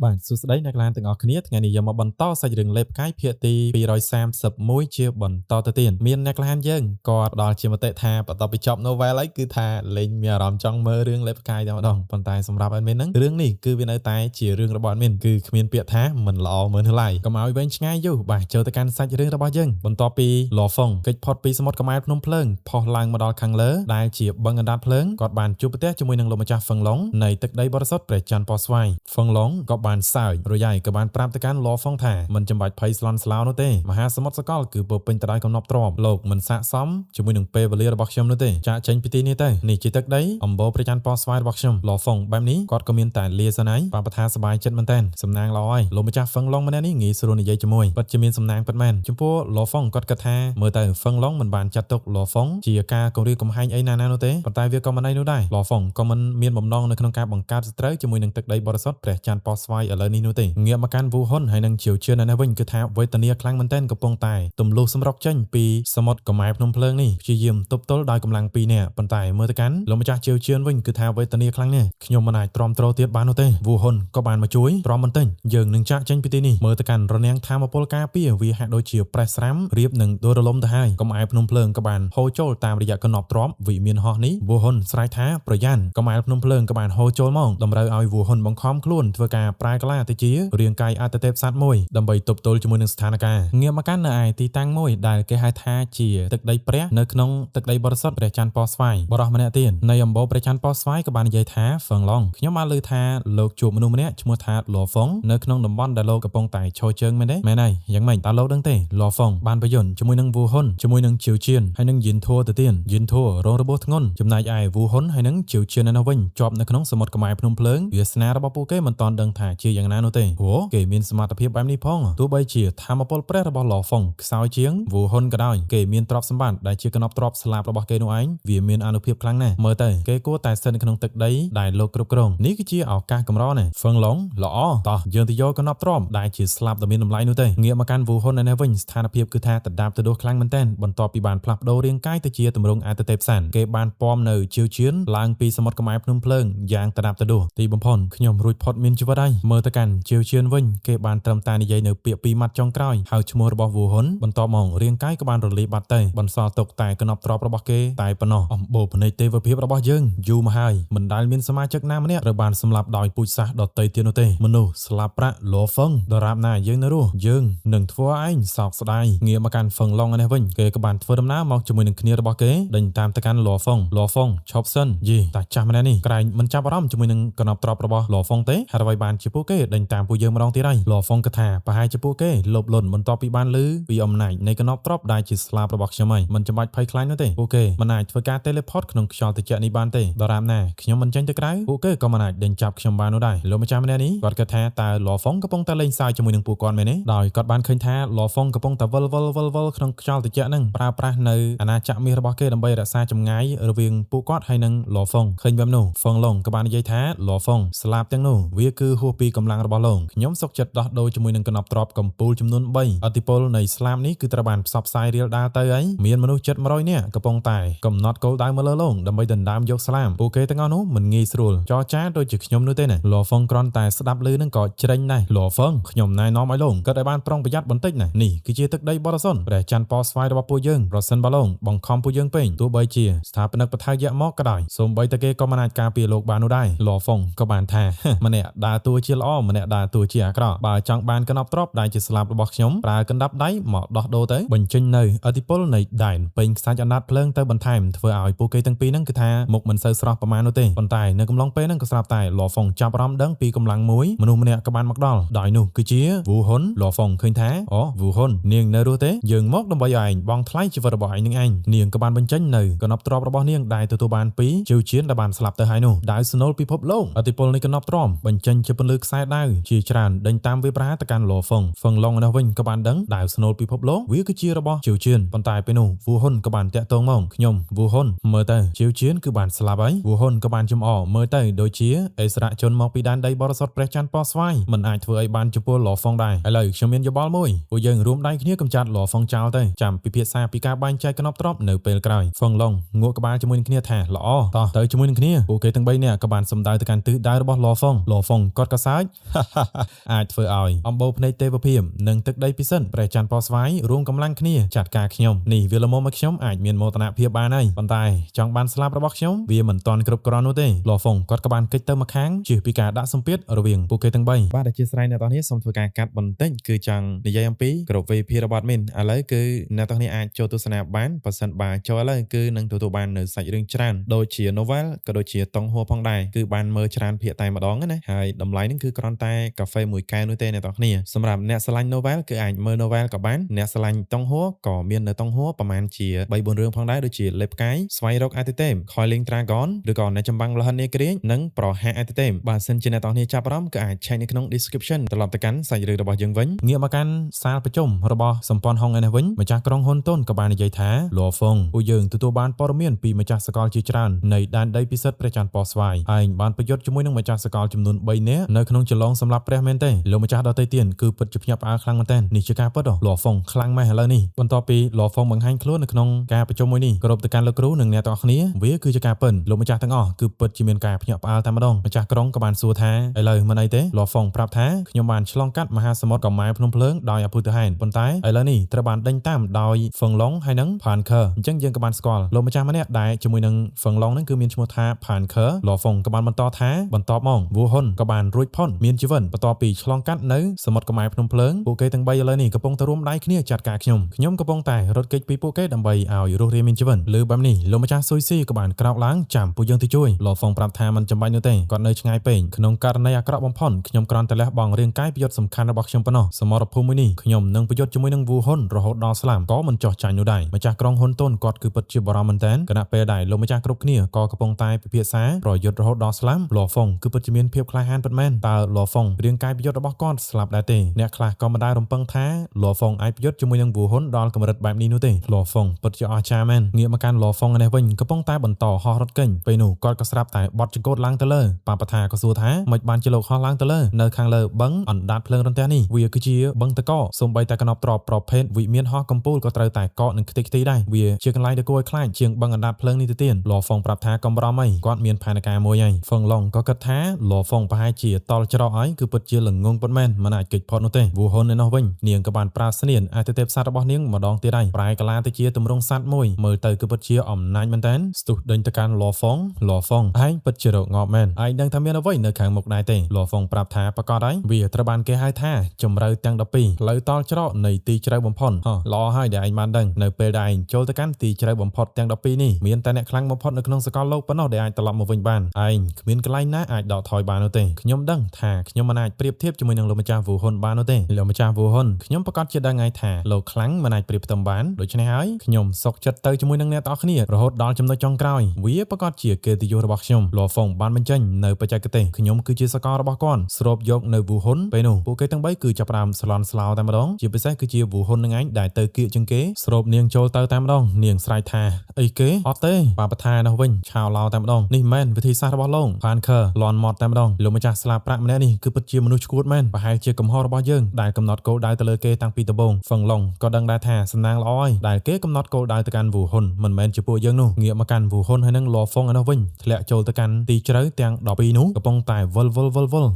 បាទសួស្តីអ្នកឡានទាំងអស់គ្នាថ្ងៃនេះយកមកបន្តសាច់រឿងលេបផ្កាយភាគទី231ជាបន្តទៅទៀតមានអ្នកឡានយើងក៏ដល់ជាមតិថាបន្ទាប់ពីចប់ novel ហើយគឺថាលេងមានអារម្មណ៍ចង់មើលរឿងលេបផ្កាយតែម្ដងប៉ុន្តែសម្រាប់ admin ហ្នឹងរឿងនេះគឺវានៅតែជារឿងរបស់ admin គឺគ្មានពាក្យថាមិនល្អមើលនៅឡើយកុំឲ្យវែងឆ្ងាយយូរបាទចូលទៅកាន់សាច់រឿងរបស់យើងបន្ទាប់ពីលហ្វុងគេចផុតពីសមុទ្រកម្សែភ្នំភ្លើងផុសឡើងមកដល់ខាងលើដែលជាបឹងអណ្ដាតភ្លើងគាត់បានជួបប្រទះជាមួយនឹងលោកម្ចាស់ហ្វឹងឡុងនៃទឹកដីបរិសុទ្ធព្រះច័ន្ទពណ៌ស្វាយហ្វឹងឡុងក៏បានសើចរយ៉ាយក៏បានប្រាប់ទៅកាន់លហ្វុងថាមិនចាំបាច់ភ័យស្លន់ស្លោនោះទេមហាសមុទ្រសកលគឺពោពេញទៅដោយកំណប់ទ្របលោកមិនស័ក្តិសមជាមួយនឹងពេលវេលារបស់ខ្ញុំនោះទេចាក់ចេញពីទីនេះទៅនេះជាទឹកដីអំបូរព្រះច័ន្ទពណ៌ស្វាយរបស់ខ្ញុំលហ្វុងបែបនេះគាត់ក៏មានតែលាសិនហើយបាបថាសប្បាយចិត្តមែនតើសំណាងល្អហើយលោកម្ចាស់ហ្វឹងឡុងម្នាក់នេះងាយស្រួលនិយាយជាមួយពិតជាមានសំណាងពិតមែនចំពោះលហ្វុងគាត់គិតថាមើលទៅហ្វឹងឡុងមិនបានចាត់ទុកលហ្វុងជាការគំរាមកំហែងអីណានោះទេប៉ុន្តែវាក៏មិនអីនោះដែរលហ្វុងក៏មិនមានបំណងនៅក្នុងការបង្កើតសត្រូវជាមួយនឹងទឹកដីបរិសុទ្ធព្រះច័ន្ទពណ៌ស្វាយឥឡូវនេះនោះទេងាកមកកាន់វូហ៊ុនហើយនឹងជាវជឿននៅនេះវិញគឺថាវេទនាខ្លាំងមែនទែនកំពុងតែទម្លុះសម្រុកចេញពីសមុទ្រកម្សែភ្នំភ្លើងនេះព្យាយាមទប់ទល់ដោយកម្លាំង2នាក់ប៉ុន្តែមើលទៅកាន់លោកម្ចាស់ជាវជឿនវិញគឺថាវេទនាខ្លាំងណាស់ខ្ញុំមិនអាចទ្រាំទ្រទៀតបាននោះទេវូហ៊ុនក៏បានមកជួយទ្រាំបន្តិចយើងនឹងចាក់ចេញពីទីនេះមើលទៅកាន់រនាំងធម្មពលការពារវាហាក់ដូចជាប្រេះស្រាំរៀបនឹងដួលរលំទៅហើយកម្សែភ្នំភ្លើងក៏បានហូរចូលតាមរយៈកណ្ដប់ទ្របវិមានហោះនេះវូហ៊ុនស្រែកថាប្រយ័ត្នកម្សែភ្នំភ្លើងក៏បានហូរចូលមកតម្រូវឲ្យវូហ៊ុនបង្ខំខ្លួនធ្វើការប្រែក្លាទៅជារាងកាយអត្តទេពសត្វមួយដើម្បីទប់ទល់ជាមួយនឹងស្ថានភាពងាកមកកាន់នៅឯទីតាំងមួយដែលគេហៅថាជាទឹកដីព្រះនៅក្នុងទឹកដីបរិសុទ្ធព្រះច័ន្ទពណ៌ស្វាយបរិសម្នាក់ទៀតនៃអំបូរព្រះច័ន្ទពណ៌ស្វាយក៏បាននិយាយថាហ្វឹងឡុងខ្ញុំបានឮថាលោកជួបមនុស្សម្នាក់ឈ្មោះថាលហ្វុងនៅក្នុងតំបន់ដែលលោកកំពុងតែឈរជើងមែនទេមែនហើយយ៉ាងម៉េចតើលោកដឹងទេលហ្វុងបានប្រយ័ត្នជាមួយនឹងវូហ៊ុនជាមួយនឹងជាវជៀនហើយនឹងយិនធัวទៅទៀតយិនធัวរងរបួសធ្ងន់ចំណែកឯវូហ៊ុនហើយនឹងជាវជៀននៅនោះវិញជាប់នៅក្នុងសមុទ្រកម្សែភ្នំភ្លើងវាសនារបស់ពួកគេមិនតាន់ដឹងថាជាយ៉ាងណានោះទេព្រោះគេមានសមត្ថភាពបែបនេះផងទោះបីជាធម្មពលព្រះរបស់លហ្វុងខ្សោយជាងវូហ៊ុនក៏ដោយគេមានទ្រព្យសម្បត្តិដែលជាកណ្ដប់ទ្រព្យស្លាប់របស់គេនោះឯងវាមានអានុភាពខ្លាំងណាស់មើលទៅគេគួរតែស្ថិតនៅក្នុងទឹកដីដែលលោកគ្រប់គ្រងនេះគឺជាឱកាសកម្រណាហ្វឹងឡុងល្អតោះយើងទៅយកកណ្ដប់ទ្រព្យដែលជាស្លាប់ដ៏មានតម្លៃនោះទេងាកមកកាន់វូហ៊ុននៅនេះវិញស្ថានភាពគឺថាដដាបទៅដួសខ្លាំងមែនទែនបន្ទាប់ពីបានផ្លាស់ប្ដូររាងកាយទៅជាទម្រង់អត្តទេពសានគេបានពំនៅជាវជឿនឡើងពីសមុទ្រកម្សែភ្នំភ្លើងយ៉ាងដដាបទៅដួសទីបំផុតខ្ញុំរួចផុតមានជីវិតហើយមើលទៅកាន់ជាវជឿនវិញគេបានត្រឹមតែនិយាយនៅពាក្យពីរម៉ាត់ចុងក្រោយហៅឈ្មោះរបស់វូហ៊ុនបន្ទាប់មករាងកាយក៏បានរលាយបាត់ទៅបន្សល់ទុកតែកណ្ដប់ទ្រព្យរបស់គេតែប៉ុណ្ណោះអំបូរភ្នែកទេវភាពរបស់យើងយូរមកហើយមិនដែលមានសមាជិកណាម្នាក់ត្រូវបានសម្លាប់ដោយពូជសាសន៍ដតីទៀតនោះទេមនុស្សស្លាប់ប្រាក់លហ្វឹងដរាបណាយើងនៅរស់យើងនឹងធ្វើឯងសោកស្ដាយងាកមកកាន់ហ្វឹងឡុងនេះវិញគេក៏បានធ្វើដំណើរមកជាមួយនឹងគ្នារបស់គេដេញតាមទៅកាន់លហ្វុងឈប់សិនយីតាចាស់ម្នាក់នេះក្រែងមិនចាប់អារម្មណ៍ជាមួយនឹងកណ្ដប់ទ្រព្យរបស់លហ្វុងទេហើយអ្វីបានជាពួកគេដេញតាមពួកយើងម្ដងទៀតហើយលហ្វុងក៏ថាប្រហែលជាពួកគេលបលន់បន្ទាប់ពីបានឮពីអំណាចនៃកណ្ដប់ទ្រព្យដែលជាស្លាប់របស់ខ្ញុំហើយមិនចាំបាច់ភ័យខ្លាចនោះទេពួកគេមិនអាចធ្វើការ teleport ក្នុងខ្យល់ត្រជាក់នេះបានទេដរាបណាខ្ញុំមិនចេញទៅក្រៅពួកគេក៏មិនអាចដេញចាប់ខ្ញុំបាននោះដែរលោកម្ចាស់ម្នាក់នេះគាត់គិតថាតើលហ្វុងកំពុងតែលេងសើចជាមួយនឹងពួកគាត់មែនទេដោយគាត់បានឃើញថាលហ្វុងកំពុងតែវិលក្នុងខ្យល់ត្រជាក់ហ្នឹងប្រើប្រាស់នៅអាណាចក្រមាសរបស់គេដើម្បីរក្សាចម្ងាយរវាងពួកគាត់ហើយនឹងលហ្វុងឃើញបែបនោះហ្វឹងឡុងក៏បាននិយាយថាលហ្វុងស្លាប់ទាំងនោះវាគឺហួសពីកម្លាំងរបស់លោកខ្ញុំសុខចិត្តដោះដូរជាមួយនឹងកណ្ដប់ទ្រព្យកំពូលចំនួន3អតិពលនៃស្លាប់នេះគឺត្រូវបានផ្សព្វផ្សាយរៀលដាលទៅហើយមានមនុស្សជិត100នាក់កំពុងតែកំណត់គោលដៅមកលើលោកដើម្បីដណ្ដើមយកស្លាប់ពួកគេទាំងអស់នោះមិនងាយស្រួលចរចាដូចជាខ្ញុំនោះទេណាលហ្វុងគ្រាន់តែស្ដាប់ឮនឹងក៏ជ្រេញដែរលហ្វុងខ្ញុំណែនាំឲ្យលោកគិតឲ្យបានប្រុងប្រយ័ត្នបន្តិចណានេះគឺជាទឹកដីបរិសុទ្ធព្រះច័ន្ទពណ៌ស្វាយរបស់ពួកយើងប្រសិនបើលោកបង្ខំពួកយើងពេកទោះបីជាស្ថាបនិកបថៅយៈមកក៏ដោយសូម្បីតែគេក៏មិនអាចការពារលោកបាននោះដែរលហ្វុងក៏បានថាម្នាក់ដើរតួជាល្អម្នាក់ដើរតួជាអាក្រក់បើចង់បានកណ្ដប់ទ្រព្យដែលជាស្លាប់របស់ខ្ញុំប្រើកណ្ដាប់ដៃមកដោះដូរទៅបញ្ចេញនៅឥទ្ធិពលនៃដែនពេញខ្សាច់អណ្ដាតភ្លើងទៅបន្ថែមធ្វើឲ្យពួកគេទាំងពីរហ្នឹងគឺថាមុខមិនសូវស្រស់ប្រមាណនោះទេប៉ុន្តែនៅកំឡុងពេលហ្នឹងក៏ស្រាប់តែលហ្វុងចាប់អារម្មណ៍ដឹងពីកម្លាំងមួយមនុស្សម្នាក់ក៏បានមកដល់ដោយនោះគឺជាវូហ៊ុនលហ្វុងឃើញថាអូវូហ៊ុននាងនៅរស់ទេយើងមកដើម្បីឲ្យឯងបង់ថ្លៃជីវិតរបស់ឯងនឹងឯងនាងក៏បានបញ្ចេញនៅកណ្ដប់ទ្រព្យរបស់នាងដែលទទួលបានពីជីវជៀនដែលបានស្លាប់ទៅហើយនោះដាវស្នូលពិភពលោកឥទ្ធិពលនៃកណ្ដប់ទ្រព្យបញ្ចេញជាពន្លឺខ្សែដាវជាច្រើនដេញតាមវាប្រហារទៅកាន់លហ្វុងហ្វឹងឡុងនោះវិញក៏បានដឹងដាវស្នូលពិភពលោកវាគឺជារបស់ជីវជឿនប៉ុន្តែពេលនោះវូហ៊ុនក៏បានតាក់ទងមកខ្ញុំវូហ៊ុនមើលទៅជីវជឿនគឺបានស្លាប់ហើយវូហ៊ុនក៏បានចំអមើលទៅដូចជាអិសរាជជនមកពីដែនដីបរិសុទ្ធព្រះច័ន្ទពណ៌ស្វាយមិនអាចធ្វើឲ្យបានចំពោះលហ្វុងដែរឥឡូវខ្ញុំមានយោបល់មួយពួកយើងរួមដៃគ្នាកម្ចាត់លហ្វុងចោលទៅចាំពិភាក្សាពីការបែងចែកកណ្ដប់ទ្រព្យនៅពេលក្រោយហ្វឹងឡុងងក់ក្បាលជាមួយនឹងគ្នាថាល្អតោះទៅជាមួយនឹងគ្នាពួកគេទាំង3នាក់ក៏បានសម្ដៅទៅកាន់ទិសដៅរបស់លហ្វុងគាត់ក៏ស សើច អាចធ្វើឲ្យអំបូរភ្នែកទេវភាពនិងទឹកដីពិសិដ្ឋព្រះច័ន្ទពណ៌ស្វាយរួមកម្លាំងគ្នាចាត់ការខ្ញុំនេះវាល្មមមកខ្ញុំអាចមានមោទនភាពបានហើយប៉ុន្តែចង់បានស្លាប់របស់ខ្ញុំវាមិនទាន់គ្រប់គ្រាន់នោះទេលហ្វុងគាត់ក៏បានកិច្ចទៅម្ខាងជៀសពីការដាក់សម្ពាធរវាងពួកគេទាំង3បាទអធិស្ឋានអ្នកទាំងនេះសូមធ្វើការកាត់បន្តិចគឺចង់និយាយអំពីគ្រប់វេភារបស់មីនឥឡូវគឺអ្នកទាំងនេះអាចចូលទស្សនាបានបើសិនបើចូលឥឡូវគឺនឹងទទួលបាននៅសាច់រឿងច្រើនដូចជា novel ក៏ដូចជាតុងហួរផងដែរគឺបានមើលច្រើនភាគតែម្ដងណាហើយតម្លៃនឹងគឺគ្រាន់តែកាហ្វេមួយកែវនោះទេអ្នកទាំងគ្នាសម្រាប់អ្នកស្រឡាញ់ novel គឺអាចមើល novel ក៏បានអ្នកស្រឡាញ់តុងហួរក៏មាននៅតុងហួរប្រហែលជា 3-4 រឿងផងដែរដូចជាលេបផ្កាយស្វែងរកអាទិទេព Coiling Dragon ឬក៏អ្នកចម្បាំងលហិននាគ្រានិងប្រហាអាទិទេពបើសិនជាអ្នកទាំងគ្នាចាប់អារម្មណ៍ក៏អាចឆែកនៅក្នុង description ត្រឡប់ទៅកាន់សាច់រឿងរបស់យើងវិញងាកមកកាន់សាលប្រជុំរបស់សម្ព័ន្ធហុងឯនេះវិញម្ចាស់ក្រុងហ៊ុនតុនក៏បាននិយាយថាលហ្វុងពួកយើងទទួលបានព័ត៌មានពីម្ចាស់សកលជាច្រើននៃដែនដីពិសិដ្ឋព្រះច័ន្ទពណ៌ស្វាយហើយបានប្រយុទ្ធជាមួយនឹងម្ចាស់សកលចំនួន3នាក់នៅក្នុងចលងសម្រាប់ព្រះមែនទេលោកម្ចាស់ដទៃទៀតគឺពិតជាភ្ញាក់ផ្អើលខ្លាំងមែនទែននេះជាការពិតលហ្វុងខ្លាំងម៉េះឥឡូវនេះបន្ទាប់ពីលហ្វុងបង្ហាញខ្លួននៅក្នុងការប្រជុំមួយនេះគ្រប់ទៅកាន់លោកគ្រូនិងអ្នកទាំងអស់គ្នាវាគឺជាការពិតលោកម្ចាស់ទាំងអស់គឺពិតជាមានការភ្ញាក់ផ្អើលតែម្ដងម្ចាស់ក្រុងក៏បានសួរថាឥឡូវមិនអីទេលហ្វុងប្រាប់ថាខ្ញុំបានឆ្លងកាត់មហាសមុទ្រកម៉ែភ្នំភ្លើងដោយអភូតហេតុប៉ុន្តែឥឡូវនេះត្រូវបានដេញតាមដោយហ្វឹងឡុងហើយនិងផានខឺអញ្ចឹងយើងក៏បានស្គាល់លោកម្ចាស់ម្នាក់ដែលជាមួយនឹងហ្វឹងឡុងហ្នឹងគឺមានឈ្មោះថាផានខឺលហ្វុងក៏បានបន្តថាបន្ទាប់មកវូហ៊ុនក៏បានរួចផុតមានជីវិតបន្ទាប់ពីឆ្លងកាត់នៅសមុទ្រកម៉ែភ្នំភ្លើងពួកគេទាំង3ឥឡូវនេះកំពុងតែរួមដៃគ្នាចាត់ការខ្ញុំកំពុងតែរត់គេចពីពួកគេដើម្បីឲ្យរស់រានមានជីវិតលើបែបនេះលោកម្ចាស់ស៊ុយស៊ីក៏បានក្រោកឡើងចាំពួកយើងទៅជួយលហ្វុងប្រាប់ថាមិនចាំបាច់នោះទេគាត់នៅឆ្ងាយពេកក្នុងករណីអាក្រក់បំផុតខ្ញុំគ្រាន់តែលះបង់រាងកាយប្រយុទ្ធសំខាន់របស់ខ្ញុំប៉ុណ្ណោះសមរភូមិមួយនេះខ្ញុំនឹងប្រយុទ្ធជាមួយនឹងវូហ៊ុនរហូតដល់ស្លាប់ក៏មិនចោះចាញ់នោះដែរម្ចាស់ក្រុងហ៊ុនតុនគាត់គឺពិតជាបារម្ភមែនទែនគណៈពេលដែលលោកម្ចាស់គ្រប់គ្នាក៏កំពុងតែពិភាក្សាប្រយុទ្ធរហូតដល់ស្លាប់លហ្វុងគឺពិតជាមានភាពក្លាហានពិតមែនតើលហ្វុងរាងកាយប្រយុទ្ធរបស់គាត់ស្លាប់ដែរទេអ្នកខ្លះក៏មិនដែលរំពឹងថាលហ្វុងអាចប្រយុទ្ធជាមួយនឹងវូហ៊ុនដល់កម្រិតបែបនេះនោះទេលហ្វុងពិតជាអស្ចារ្យមែនងាកមកកាន់លហ្វុងនេះវិញកំពុងតែបន្តហោះរត់គេញពេលនោះគាត់ក៏ស្រាប់តែបត់ចង្កូតឡើងទៅលើប៉ាបថាក៏សួរថាមិនបានជាលោកហោះឡើងទៅលើនៅខាងលើបឹងអណ្ដាតភ្លើងរន្ទះនេះវាគឺជាបឹងតកសូម្បីតែកណប់ទ្របប្រភេទវិមានហោះកំពូលក៏ត្រូវតែកកនឹងខ្ទេចខ្ទីដែរវាជាកន្លែងដែលគួរឲ្យខ្លាចជាងបឹងអណ្ដាតភ្លើងនេះទៅទៀតលហ្វុងប្រាប់ថាកំប្រំអីគាត់មានផែនការមួយហើយហ្វឹងឡុងក៏គិតថាលហ្វុងប្រហែលជាតល់ច្រកហើយគឺពិតជាល្ងងពិតមែនមិនអាចគេចផុតនោះទេវូហ៊ុននៅនោះវិញនាងក៏បានប្រើស្នៀនអាទិទេពសត្វរបស់នាងម្ដងទៀតហើយប្រែកាឡាទៅជាទម្រង់សត្វមួយមើលទៅគឺពិតជាអំណាចមែនតើស្ទុះដេញទៅកាន់លហ្វុងឯងពិតជារកងាប់មែនឯងដឹងថាមានអ្វីនៅខាងមុខដែរទេលហ្វុងប្រាប់ថាប្រកាសហើយវាត្រូវបានគេហៅថាជំរៅទាំង12ផ្លូវតល់ច្រកនៃទីជ្រៅបំផុតល្អហើយដែលឯងបានដឹងនៅពេលដែលឯងចូលទៅកាន់ទីជ្រៅបំផុតទាំង12នេះមានតែអ្នកខ្លាំងបំផុតនៅក្នុងសកលលោកប៉ុណ្ណោះដែលអាចត្រឡប់មកវិញបានឯងគ្មានកន្លែងណាអាចដកថយបាននោះទេខ្ញុំដឹងថាខ្ញុំមិនអាចប្រៀបធៀបជាមួយនឹងលោកម្ចាស់វូហ៊ុនបាននោះទេលោកម្ចាស់វូហ៊ុនខ្ញុំប្រកាសជាដឹងហើយថាលោកខ្លាំងមិនអាចប្រៀបផ្ទឹមបានដូច្នេះហើយខ្ញុំសុកចិត្តទៅជាមួយនឹងអ្នកទាំងអស់គ្នារហូតដល់ចំណុចចុងក្រោយវាប្រកាសជាកិត្តិយសរបស់ខ្ញុំលហ្វុងបានបញ្ចេញនៅបច្ចេកទេសខ្ញុំគឺជាសកលរបស់គាត់ស្រូបយកនៅវូហ៊ុនពេលនោះពួកគេទាំង3គឺចាប់ផ្ដើមស្លន់ស្លោតែម្ដងជាពិសេសគឺជាវូហ៊ុននឹងឯងដែលទៅគៀកជាងគេស្រូបនាងចូលទៅតែម្ដងនាងស្រែកថាអីគេអត់ទេបាបថានោះវិញឆាវឡោតែម្ដងនេះមិនមែនវិធីសាស្ត្ររបស់លោកផានខឺលន់ម៉ត់តែម្ដងលោកម្ចាស់ស្លាបប្រាក់ម្នាក់នេះគឺពិតជាមនុស្សឈួតមែនប្រហែលជាកំហុសរបស់យើងដែលកំណត់គោលដៅទៅលើគេតាំងពីដំបូងហ្វឹងឡុងក៏ដឹងដែរថាសំណាងល្អហើយដែលគេកំណត់គោលដៅទៅកាន់វូហ៊ុនមិនមែនជាពួកយើងនោះងាកមកកាន់វូហ៊ុនហើយនឹងលហ្វុងឯនោះវិញធ្លាក់ចូលទៅកាន់ទីជ្រៅទាំង12នោះកំពុងតែវល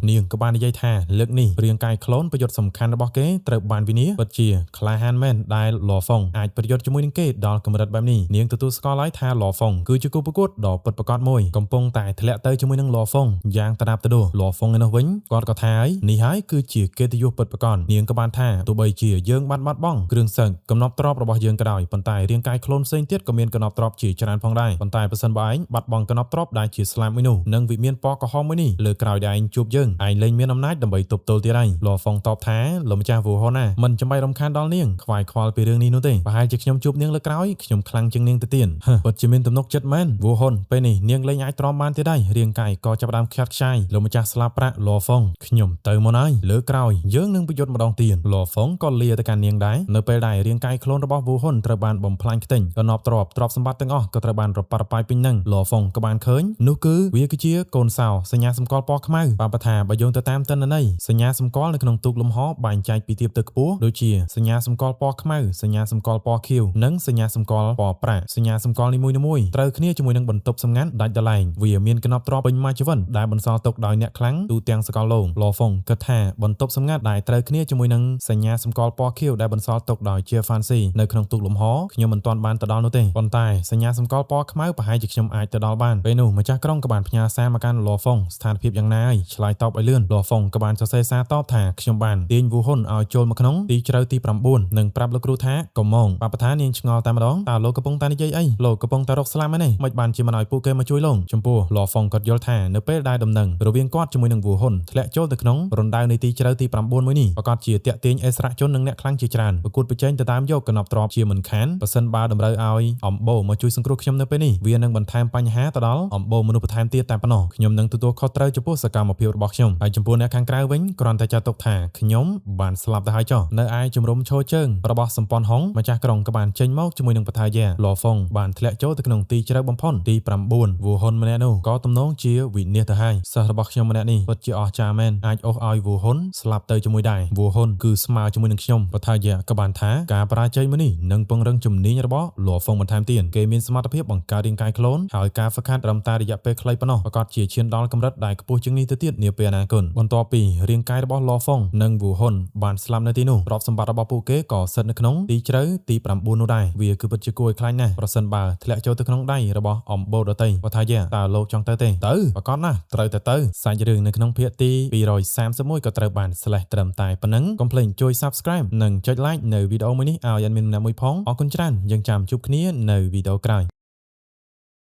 ់នាងក៏បាននិយាយថាលើកនេះរាងកាយក្លូនប្រយុទ្ធសំខាន់របស់គេត្រូវបានវិនាពិតជាក្លាហានមែនដែលលហ្វុងអាចប្រយុទ្ធជាមួយនឹងគេដល់កម្រិតបែបនេះនាងទទួលស្គាល់ហើយថាលហ្វុងគឺជាគូប្រកួតដ៏ពិតប្រាកដមួយកំពុងតែធ្លាក់ទៅជាមួយនឹងលហ្វុងយ៉ាងតដាប់ទដោះលហ្វុងឯនោះវិញគាត់ក៏ថានេះហើយគឺជាកិត្តិយសពិតប្រាកដនាងក៏បានថាទោះបីជាយើងបានបាត់បង់គ្រឿងសឹកកំណប់ទ្របរបស់យើងក៏ដោយប៉ុន្តែរាងកាយក្លូនផ្សេងទៀតក៏មានកំណប់ទ្របជាច្រើនផងដែរប៉ុន្តែប្រសិនបើឯងបាត់បង់កំណប់ទ្របដែលជាស្លាប់មួយនោះនិងវិមានពណ៌ក្រហមមួយនេះលើក្រោយដែលឯងជួបយើងឯងលែងមានអំណាចដើម្បីទប់ទល់ទៀតហើយលហ្វុងតបថាលោកម្ចាស់វូហ៊ុនណាមិនចាំបាច់រំខានដល់នាងខ្វាយខ្វល់ពីរឿងនេះនោះទេប្រហែលជាខ្ញុំជួបនាងលើក្រោយខ្ញុំខ្លាំងជាងនាងទៅទៀតពិតជាមានទំនុកចិត្តមែនវូហ៊ុនពេលនេះនាងលែងអាចទ្រាំបានទៀតហើយរាងកាយក៏ចាប់ផ្ដើមខ្ចាត់ខ្ចាយលោកម្ចាស់ស្លាប់ប្រាក់លហ្វុងខ្ញុំទៅមកហើយលើក្រោយយើងនឹងប្រយុទ្ធម្ដងទៀតលហ្វុងក៏លាទៅកាន់នាងដែរនៅពេលដែលរាងកាយខ្លួនរបស់វូហ៊ុនត្រូវបានបំផ្លាញខ្ទេញក៏ណប់ទ្រព្យសម្បត្តិទាំងអស់ក៏ត្រូវបានរប៉ារប៉ាយពេញនឹងលហ្វុងក៏បានឃើញនោះគឺវាគឺជាកូនសោសញ្ញាសម្គាល់ពណ៌ខ្មៅបាបថាបើយោងទៅតាមទិន្នន័យសញ្ញាសម្គាល់នៅក្នុងទូកលំហបែងចែកពីទាបទៅខ្ពស់ដូចជាសញ្ញាសម្គាល់ពណ៌ខ្មៅសញ្ញាសម្គាល់ពណ៌ខៀវនិងសញ្ញាសម្គាល់ពណ៌ប្រាក់សញ្ញាសម្គាល់នីមួយៗត្រូវគ្នាជាមួយនឹងបន្ទប់សម្ងាត់ដាច់ដライវាមានកំណប់ទ្រពេញមួយជីវិតដែលបន្សល់ទុកដោយអ្នកខ្លាំងទូ ទាំងសកលលោកលហ្វុងគិតថាបន្ទប់សម្ងាត់ដែលត្រូវគ្នាជាមួយនឹងសញ្ញាសម្គាល់ពណ៌ខៀវដែលបន្សល់ទុកដោយជា fancy នៅក្នុងទូកលំហខ្ញុំមិនទាន់បានទៅដល់នោះទេប៉ុន្តែសញ្ញាសម្គាល់ពណ៌ខ្មៅប្រហែលជាខ្ញុំអាចទៅដល់បានពេលនោះម្ចាស់ក្រុងក៏បានផ្ញើសារមកកាន់លហ្វុងស្ថានភាពយ៉ាងណាហើយឆ្លើយតបឲ្យលឿនលហ្វុងក៏បានសរសេរសារតបថាខ្ញុំបានទាញវូហ៊ុនឲ្យចូលមកក្នុងទីជ្រៅទី9និងប្រាប់លោកគ្រូថាកុំមកបបថានាងឆ្ងល់តែម្ដងតើលោកកំពុងតែនិយាយអីលោកកំពុងតែរកស្លាប់មែនទេមិនបានជាមិនឲ្យពួកគេមកជួយលោកចំពោះលហ្វុងគាត់យល់ថានៅពេលដែលដំណឹងរវាងគាត់ជាមួយនឹងវូហ៊ុនធ្លាក់ចូលទៅក្នុងរណ្ដៅនៃទីជ្រៅទី9មួយនេះប្រកាសជាតាក់ទាញអិសរាជជននិងអ្នកខ្លាំងជាច្រើនប្រកួតប្រជែងទៅតាមយកកណប់ទ្របជាមិនខានបើសិនបើតម្រូវឲ្យអំបូរមកជួយសង្គ្រោះខ្ញុំនៅពេលនេះវានឹងបន្ថែមបញ្ហាទៅដល់អំបូរមនុស្សបន្ថែមទៀតតែប៉ុណ្ណោះខ្ញុំនឹងទទួលខុសត្រូវចំពោះសកម្មភាពរបស់ខ្ញុំហើយចំពោះអ្នកខាងក្រៅវិញគ្រាន់តែចាត់ទុកថាខ្ញុំបានស្លាប់ទៅហើយចុះនៅឯជំរំឈរជើងរបស់សម្ព័ន្ធហុងម្ចាស់ក្រុងក៏បានចេញមកជាមួយនឹងបថាយាលហ្វុងបានធ្លាក់ចូលទៅក្នុងទីជ្រៅបំផុតទី9វូហ៊ុនម្នាក់នោះក៏ទំនងជាវិនាសទៅហើយសិស្សរបស់ខ្ញុំម្នាក់នេះពិតជាអស្ចារ្យមែនអាចអូសឲ្យវូហ៊ុនស្លាប់ទៅជាមួយដែរវូហ៊ុនគឺស្មើជាមួយនឹងខ្ញុំបថាយាក៏បានថាការបរាជ័យមួយនេះនឹងពង្រឹងជំនាញរបស់លហ្វុងបន្ថែមទៀតគេមានសមត្ថភាពបង្កើតរាងកាយខ្លួនហើយការហ្វឹកហាត់ត្រឹមតែរយៈពេលខ្លីប៉ុណ្ណោះប្រកាសជាឈានដល់កម្រិតដែលខ្ពស់ជាងនេះទៅទៀតនាពេលអនាគតបន្ទាប់ពីរាងកាយរបស់លហ្វុងនិងវូហ៊ុនបានស្លាប់នៅទីនោះទ្រព្យសម្បត្តិរបស់ពួកគេក៏ស្ថិតនៅក្នុងទីជ្រៅទី9នោះដែរវាគឺពិតជាគួរឲ្យខ្លាចណាស់ប្រសិនបើធ្លាក់ចូលទៅក្នុងដៃរបស់អំបូរដតីបថាយាតើលោកចង់ទៅទេទៅប្រកាសណាស់ត្រូវទៅសាច់រឿងនៅក្នុងភាគទី231ក៏ត្រូវបានslash ត្រឹមតែប៉ុណ្ណឹងកុំភ្លេចជួយ subscribe និងចុច like នៅវីដេអូមួយនេះឲ្យadminម្នាក់មួយផងអរគុណច្រើនយើងចាំជួបគ្នានៅវីដេអូក្រោយ